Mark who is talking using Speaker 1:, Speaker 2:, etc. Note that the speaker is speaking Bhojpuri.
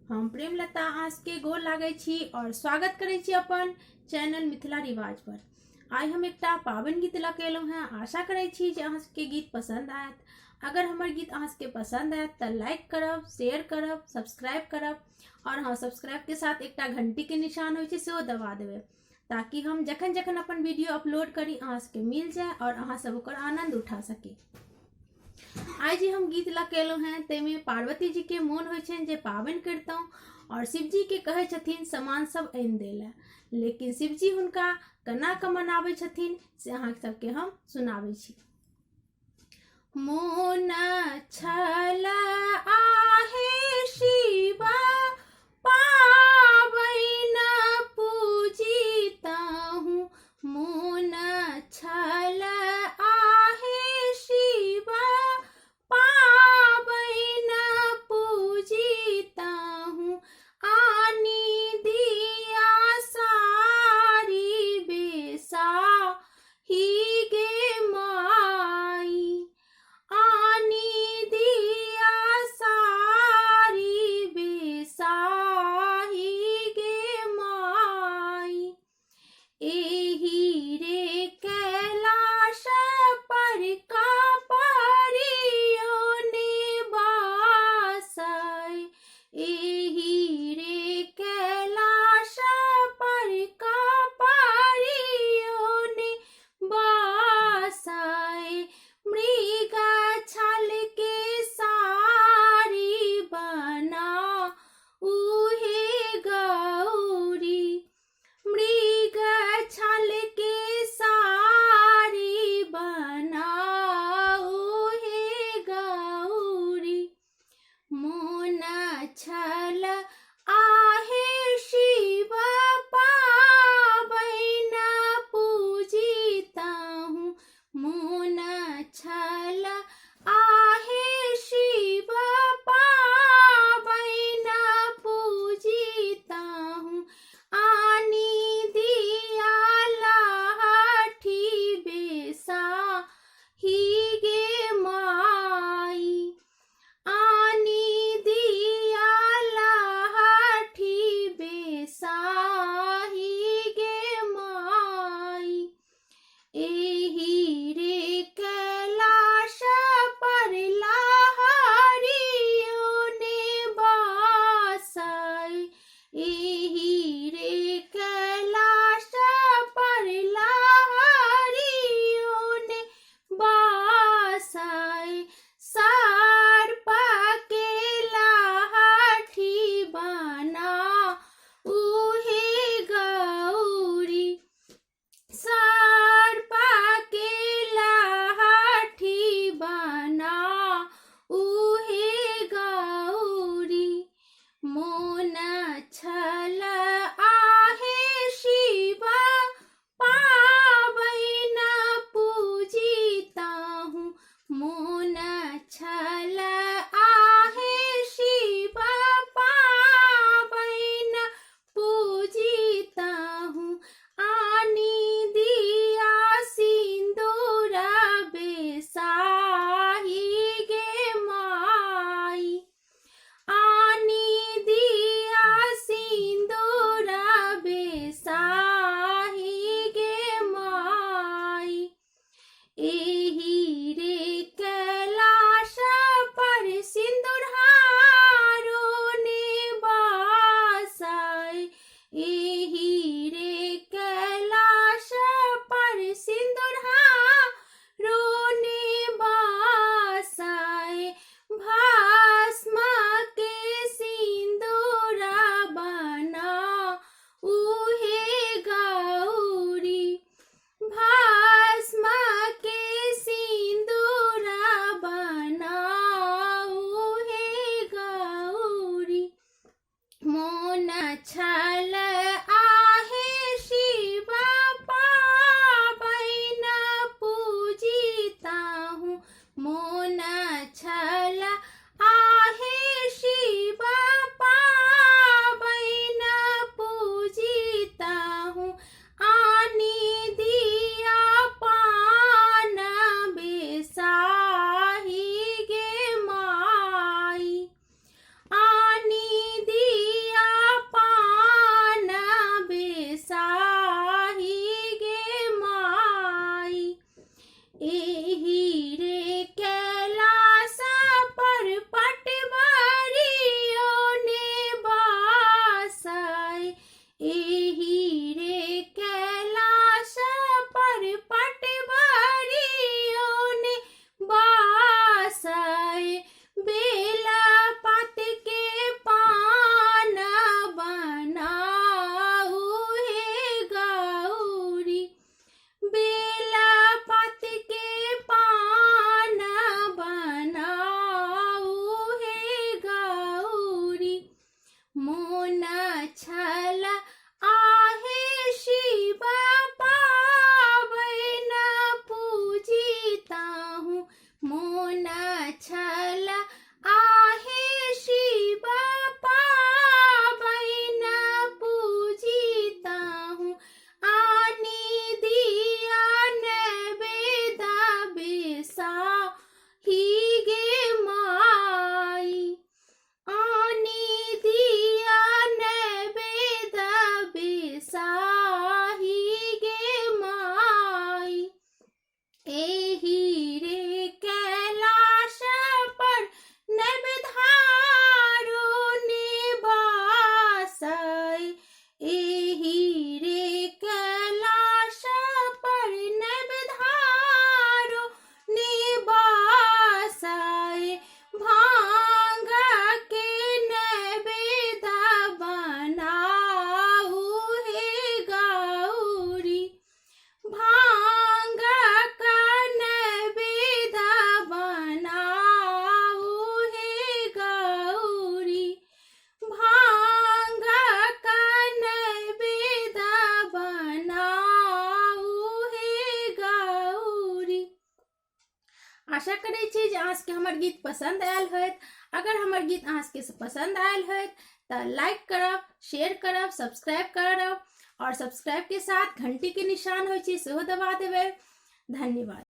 Speaker 1: हम प्रेमलता आज के गोर लागे छी और स्वागत करे छी अपन चैनल मिथिला रिवाज पर। आज हम एकटा पाबन गीत लऽ के एलहुँ हैं। आशा करे छी जे अहाँ के गीत पसंद आयत। अगर हमर गीत अहाँ के पसंद आयत तो लाइक करब, शेयर करब, सब्सक्राइब करब और हाँ, सब्सक्राइब के साथ एकटा घंटी के निशान होइ छै सेहो दबा देबै, ताकि हम जखन जखन अपन वीडियो अपलोड करी अहाँ के मिल जाए और अहाँ सब ओकर आनंद उठा सकी। आज जे हम गीत लऽ के एलहुँ हैं तेमे पार्वती जी के मोन होइ छनि जे पाबनि करितहुँ और शिवजी के कहै छथिन सामान सब आनि दै लए, लेकिन शिवजी हुनका केना कऽ मनाबै छथिन से अहाँ सबके हम सुनाबै छी। मोन छल आहे शिवा पाबनि पूजितहुँ, मोन छल आहे शिवा पाबनि पूजितहुँ, आनी दिया सारी बेसा ही गे माई, आनी दिया सारी बेसा ही गे माई, एही रे कैलाश पर का परियो ने बासै, एही रे कैलाश पर का परियो ने बासै, मृग छल के सारी बना उहे गौरी, मृग छल के सारी बना उहे गौरी, मोन छल आहे शिव पाबनि पूजितहुँ, मोन छल आहे शिव पाबनि पूजितहुँ, आनी दिया लाठी बेसा ही गे माई, आनी दिया लाठी बेसा ही गे माई, एही रे कैलाश पर लाहरियो ने बासै, एही रे कैलाश पर लाहरियो ने बासै, सर्प के लाठी बना उहे गौरी, सर्प के लाठी बना उहे गौरी, मोन छल आहे शिव पाबनि पूजितहुँ, मोन छल आहे शिव पाबनि पूजितहुँ, आनी दिया सिन्दूर बेसा ही गे माई, आनी दिया सिन्दूर बेसा ही गे माई, एही रे कैलाश पर सिन्दूरहारो ने बासै, एही रे कैलाश पर सिन्दूरहारो ने बासै, भस्म के सिन्दूर बना उहे गौरी, भस्म के सिन्दूर बना उहे गौरी, मोन छल आहे शिव पाबनि पूजितहुँ, मोन छल आहे शिव पाबनि पूजितहुँ, आनी दिया पान बेसा ही गे माई, आनी दिया आशा करै छी जे अहाँ सबके हमर गीत पसंद आयल होत। अगर हमर गीत अहाँ सबके पसंद आयल होत तो लाइक करब, शेयर करब, सब्सक्राइब करब और सब्सक्राइब के साथ घंटी के निशान होय छै सेहो दबा देबै। धन्यवाद।